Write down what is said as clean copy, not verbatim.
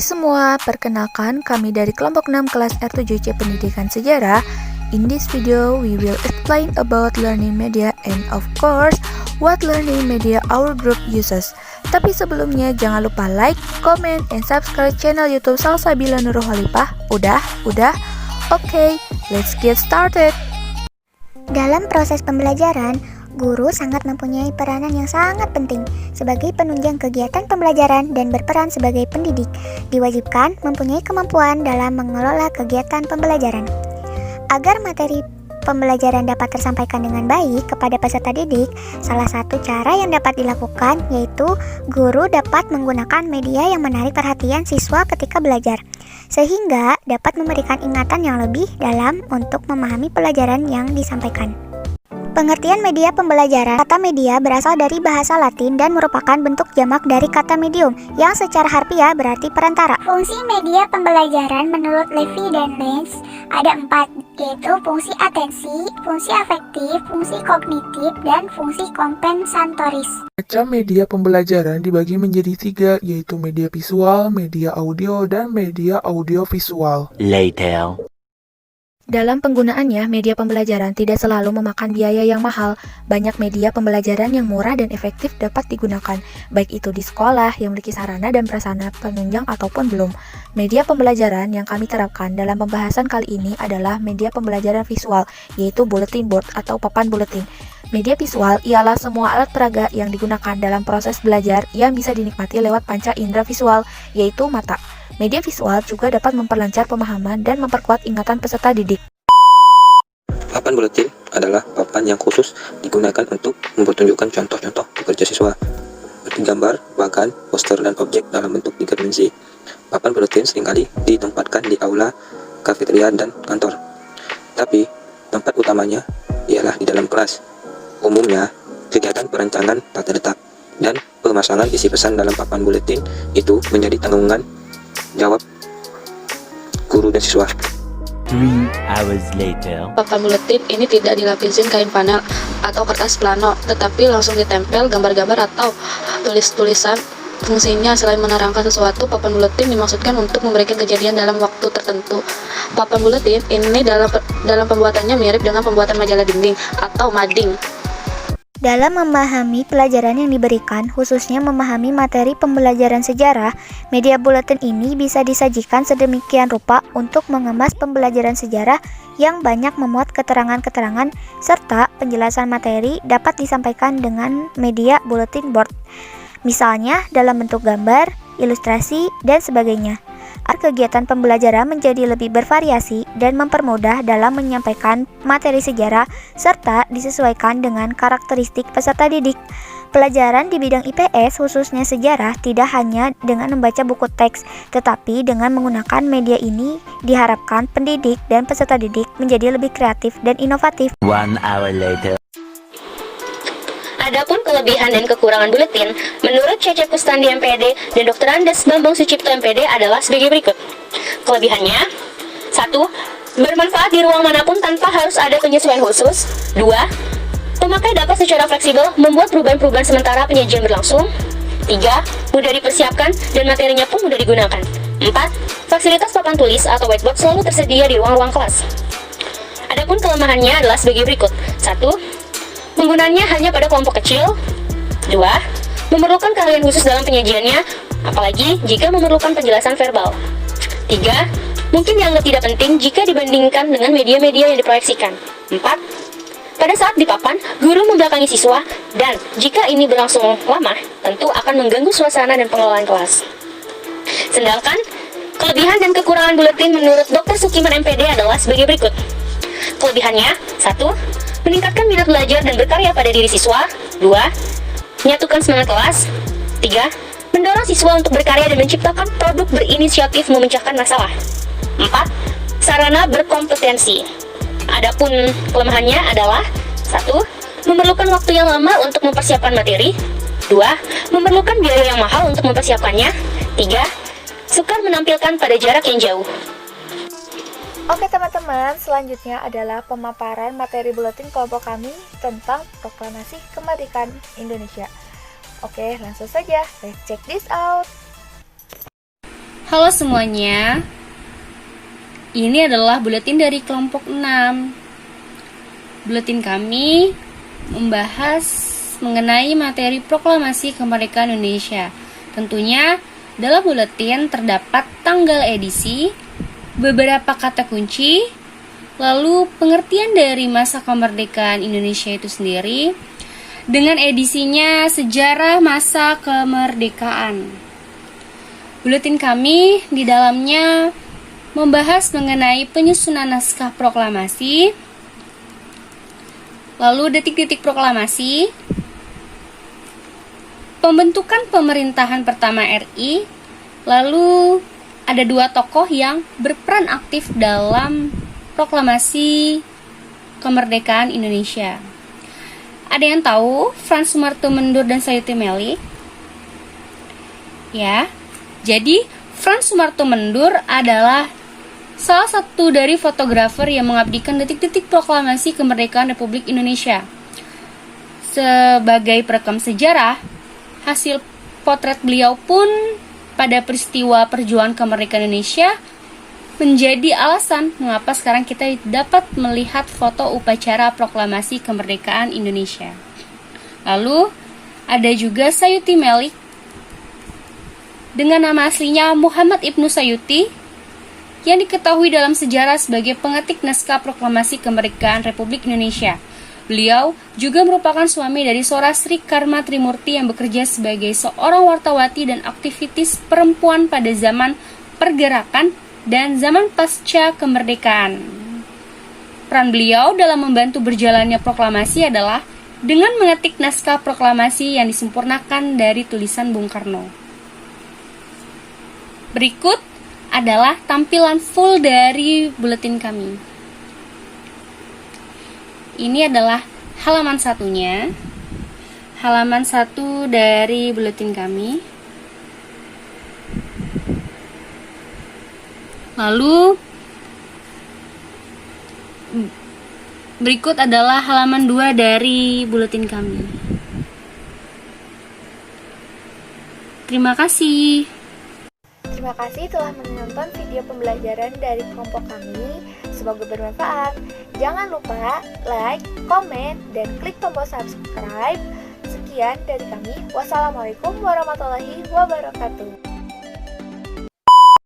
semua, perkenalkan kami dari kelompok 6 kelas R7C Pendidikan Sejarah. In this video, we will explain about learning media and of course, what learning media our group uses. Tapi sebelumnya jangan lupa like, comment, and subscribe channel YouTube Salsabila Nurul Khalifah. Udah? Oke, let's get started. Dalam proses pembelajaran, guru sangat mempunyai peranan yang sangat penting sebagai penunjang kegiatan pembelajaran dan berperan sebagai pendidik. Diwajibkan mempunyai kemampuan dalam mengelola kegiatan pembelajaran. Agar materi pembelajaran dapat tersampaikan dengan baik kepada peserta didik, salah satu cara yang dapat dilakukan yaitu guru dapat menggunakan media yang menarik perhatian siswa ketika belajar, sehingga dapat memberikan ingatan yang lebih dalam untuk memahami pelajaran yang disampaikan. Pengertian media pembelajaran. Kata media berasal dari bahasa Latin dan merupakan bentuk jamak dari kata medium yang secara harfiah berarti perantara. Fungsi media pembelajaran menurut Levy dan Lenz ada 4, yaitu fungsi atensi, fungsi afektif, fungsi kognitif, dan fungsi kompensatoris. Macam media pembelajaran dibagi menjadi 3, yaitu media visual, media audio, dan media audiovisual. Later. Dalam penggunaannya, media pembelajaran tidak selalu memakan biaya yang mahal. Banyak media pembelajaran yang murah dan efektif dapat digunakan, baik itu di sekolah yang memiliki sarana dan prasarana penunjang ataupun belum. Media pembelajaran yang kami terapkan dalam pembahasan kali ini adalah media pembelajaran visual, yaitu bulletin board atau papan buletin. Media visual ialah semua alat peraga yang digunakan dalam proses belajar yang bisa dinikmati lewat panca indera visual, yaitu mata. Media visual juga dapat memperlancar pemahaman dan memperkuat ingatan peserta didik. Papan buletin adalah papan yang khusus digunakan untuk mempertunjukkan contoh-contoh pekerja siswa, seperti gambar, bahkan poster dan objek dalam bentuk 3 dimensi. Papan buletin seringkali ditempatkan di aula, kafeteria, dan kantor. Tapi, tempat utamanya ialah di dalam kelas. Umumnya, kegiatan perancangan tata letak dan pemasangan isi pesan dalam papan buletin itu menjadi tanggungan jawab guru dan siswa. 3 hours later. Papan buletin ini tidak dilapisin kain panel atau kertas plano, tetapi langsung ditempel gambar-gambar atau tulis-tulisan. Fungsinya selain menerangkan sesuatu, papan buletin dimaksudkan untuk memberikan kejadian dalam waktu tertentu. Papan buletin ini dalam pembuatannya mirip dengan pembuatan majalah dinding atau mading. Dalam memahami pelajaran yang diberikan, khususnya memahami materi pembelajaran sejarah, media buletin ini bisa disajikan sedemikian rupa untuk mengemas pembelajaran sejarah yang banyak memuat keterangan-keterangan serta penjelasan materi dapat disampaikan dengan media bulletin board. Misalnya dalam bentuk gambar, ilustrasi, dan sebagainya. Agar kegiatan pembelajaran menjadi lebih bervariasi dan mempermudah dalam menyampaikan materi sejarah serta disesuaikan dengan karakteristik peserta didik. Pelajaran di bidang IPS khususnya sejarah tidak hanya dengan membaca buku teks, tetapi dengan menggunakan media ini diharapkan pendidik dan peserta didik menjadi lebih kreatif dan inovatif. 1 hour later. Adapun kelebihan dan kekurangan buletin, menurut Cece Kustandi MPD dan Dr. Andes Bambang Sucipto MPD adalah sebagai berikut. Kelebihannya, 1. Bermanfaat di ruang manapun tanpa harus ada penyesuaian khusus. 2. Pemakai dapat secara fleksibel membuat perubahan-perubahan sementara penyajian berlangsung. 3. Mudah dipersiapkan dan materinya pun mudah digunakan. 4. Fasilitas papan tulis atau whiteboard selalu tersedia di ruang-ruang kelas. Adapun kelemahannya adalah sebagai berikut. 1. Penggunaannya hanya pada kelompok kecil. 2. Memerlukan keahlian khusus dalam penyajiannya, apalagi jika memerlukan penjelasan verbal. 3. Mungkin dianggap tidak penting jika dibandingkan dengan media-media yang diproyeksikan. 4. Pada saat di papan, guru membelakangi siswa, dan jika ini berlangsung lama, tentu akan mengganggu suasana dan pengelolaan kelas. Sedangkan, kelebihan dan kekurangan buletin menurut Dr. Sukiman MPD adalah sebagai berikut. Kelebihannya, 1. Meningkatkan minat belajar dan berkarya pada diri siswa. 2. Menyatukan semangat kelas. 3. Mendorong siswa untuk berkarya dan menciptakan produk berinisiatif memecahkan masalah. 4. Sarana berkompetensi. Adapun kelemahannya adalah 1. Memerlukan waktu yang lama untuk mempersiapkan materi. 2. Memerlukan biaya yang mahal untuk mempersiapkannya. 3. Sukar menampilkan pada jarak yang jauh. Oke teman-teman, selanjutnya adalah pemaparan materi buletin kelompok kami tentang Proklamasi Kemerdekaan Indonesia. Oke, langsung saja, let's check this out. Halo semuanya, ini adalah buletin dari kelompok 6. Buletin kami membahas mengenai materi proklamasi kemerdekaan Indonesia. Tentunya dalam buletin terdapat tanggal edisi, beberapa kata kunci, lalu pengertian dari masa kemerdekaan Indonesia itu sendiri, dengan edisinya sejarah masa kemerdekaan. Buletin kami di dalamnya membahas mengenai penyusunan naskah proklamasi, lalu detik-detik proklamasi, pembentukan pemerintahan pertama RI, lalu ada 2 tokoh yang berperan aktif dalam proklamasi kemerdekaan Indonesia. Ada yang tahu Frans Sumarto Mendur dan Sayuti Melik? Ya, jadi Frans Sumarto Mendur adalah salah satu dari fotografer yang mengabdikan detik-detik proklamasi kemerdekaan Republik Indonesia. Sebagai perekam sejarah, hasil potret beliau pun pada peristiwa perjuangan kemerdekaan Indonesia menjadi alasan mengapa sekarang kita dapat melihat foto upacara proklamasi kemerdekaan Indonesia. Lalu ada juga Sayuti Melik dengan nama aslinya Muhammad Ibnu Sayuti, yang diketahui dalam sejarah sebagai pengetik naskah proklamasi kemerdekaan Republik Indonesia. Beliau juga merupakan suami dari Sorasri Karma Trimurti yang bekerja sebagai seorang wartawati dan aktivitis perempuan pada zaman pergerakan dan zaman pasca kemerdekaan. Peran beliau dalam membantu berjalannya proklamasi adalah dengan mengetik naskah proklamasi yang disempurnakan dari tulisan Bung Karno. Berikut adalah tampilan full dari buletin kami. Ini adalah halaman satunya. Halaman 1 dari buletin kami. Lalu berikut adalah halaman 2 dari buletin kami. Terima kasih. Terima kasih telah menonton video pembelajaran dari kelompok kami. Semoga bermanfaat. Jangan lupa like, komen, dan klik tombol subscribe. Sekian dari kami. Wassalamualaikum warahmatullahi wabarakatuh.